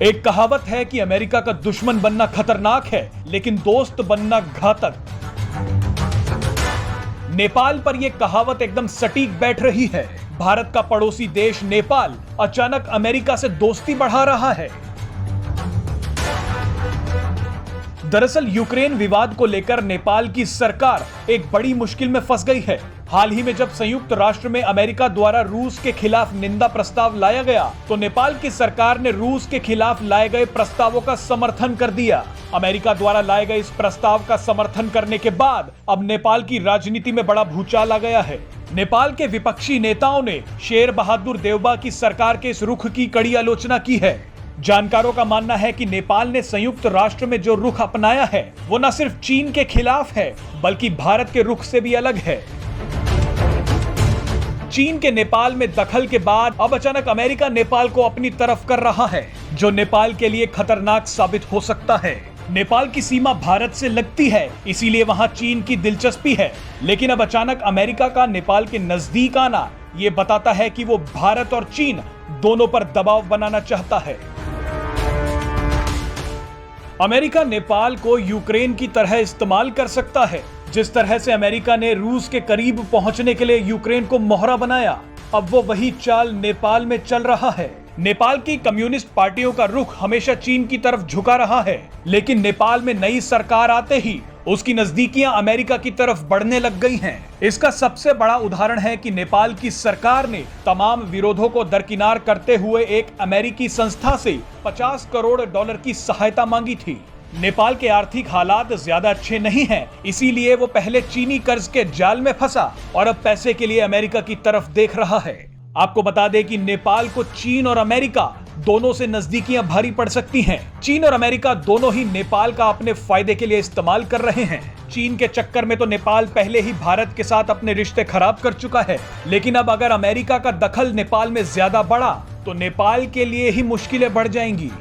एक कहावत है कि अमेरिका का दुश्मन बनना खतरनाक है, लेकिन दोस्त बनना घातक। नेपाल पर यह कहावत एकदम सटीक बैठ रही है। भारत का पड़ोसी देश नेपाल अचानक अमेरिका से दोस्ती बढ़ा रहा है। दरअसल यूक्रेन विवाद को लेकर नेपाल की सरकार एक बड़ी मुश्किल में फंस गई है। हाल ही में जब संयुक्त राष्ट्र में अमेरिका द्वारा रूस के खिलाफ निंदा प्रस्ताव लाया गया, तो नेपाल की सरकार ने रूस के खिलाफ लाए गए प्रस्तावों का समर्थन कर दिया। अमेरिका द्वारा लाए गए इस प्रस्ताव का समर्थन करने के बाद अब नेपाल की राजनीति में बड़ा भूचाल आ गया है। नेपाल के विपक्षी नेताओं ने शेर बहादुर देउबा की सरकार के इस रुख की कड़ी आलोचना की है। जानकारों का मानना है कि नेपाल ने संयुक्त राष्ट्र में जो रुख अपनाया है, वो न सिर्फ चीन के खिलाफ है, बल्कि भारत के रुख से भी अलग है। चीन के नेपाल में दखल के बाद अब अचानक अमेरिका नेपाल को अपनी तरफ कर रहा है, जो नेपाल के लिए खतरनाक साबित हो सकता है। नेपाल की सीमा भारत से लगती है, इसीलिए वहां चीन की दिलचस्पी है, लेकिन अब अचानक अमेरिका का नेपाल के नजदीक आना ये बताता है कि वो भारत और चीन दोनों पर दबाव बनाना चाहता है। अमेरिका नेपाल को यूक्रेन की तरह इस्तेमाल कर सकता है, जिस तरह से अमेरिका ने रूस के करीब पहुंचने के लिए यूक्रेन को मोहरा बनाया। अब वो वही चाल नेपाल में चल रहा है। नेपाल की कम्युनिस्ट पार्टियों का रुख हमेशा चीन की तरफ झुका रहा है, लेकिन नेपाल में नई सरकार आते ही उसकी नजदीकियां अमेरिका की तरफ बढ़ने लग गई हैं। इसका सबसे बड़ा उदाहरण है कि नेपाल की सरकार ने तमाम विरोधों को दरकिनार करते हुए एक अमेरिकी संस्था से $50 करोड़ की सहायता मांगी थी। नेपाल के आर्थिक हालात ज्यादा अच्छे नहीं हैं, इसीलिए वो पहले चीनी कर्ज के जाल में फंसा और अब पैसे के लिए अमेरिका की तरफ देख रहा है। आपको बता दें कि नेपाल को चीन और अमेरिका दोनों से नजदीकियां भारी पड़ सकती हैं। चीन और अमेरिका दोनों ही नेपाल का अपने फायदे के लिए इस्तेमाल कर रहे हैं। चीन के चक्कर में तो नेपाल पहले ही भारत के साथ अपने रिश्ते खराब कर चुका है, लेकिन अब अगर अमेरिका का दखल नेपाल में ज्यादा बढ़ा तो नेपाल के लिए ही मुश्किलें बढ़ जाएंगी।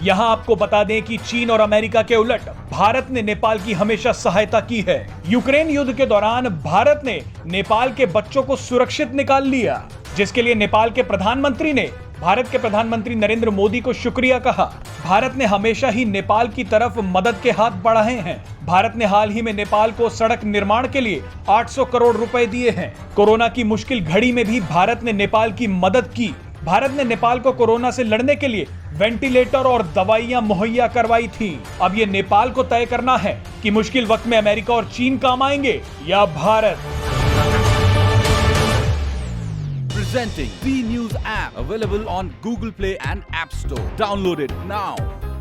यहां आपको बता दें कि चीन और अमेरिका के उलट भारत ने नेपाल की हमेशा सहायता की है। यूक्रेन युद्ध के दौरान भारत ने नेपाल के बच्चों को सुरक्षित निकाल लिया, जिसके लिए नेपाल के प्रधानमंत्री ने भारत के प्रधानमंत्री नरेंद्र मोदी को शुक्रिया कहा। भारत ने हमेशा ही नेपाल की तरफ मदद के हाथ बढ़ाए हैं। भारत ने हाल ही में नेपाल को सड़क निर्माण के लिए 800 करोड़ रुपए दिए हैं। कोरोना की मुश्किल घड़ी में भी भारत ने नेपाल की मदद की। भारत ने नेपाल को कोरोना से लड़ने के लिए वेंटिलेटर और दवाइयां मुहैया करवाई थी। अब ये नेपाल को तय करना है कि मुश्किल वक्त में अमेरिका और चीन काम आएंगे या Bharat. Presenting B News app available on Google Play and App Store. Download it now.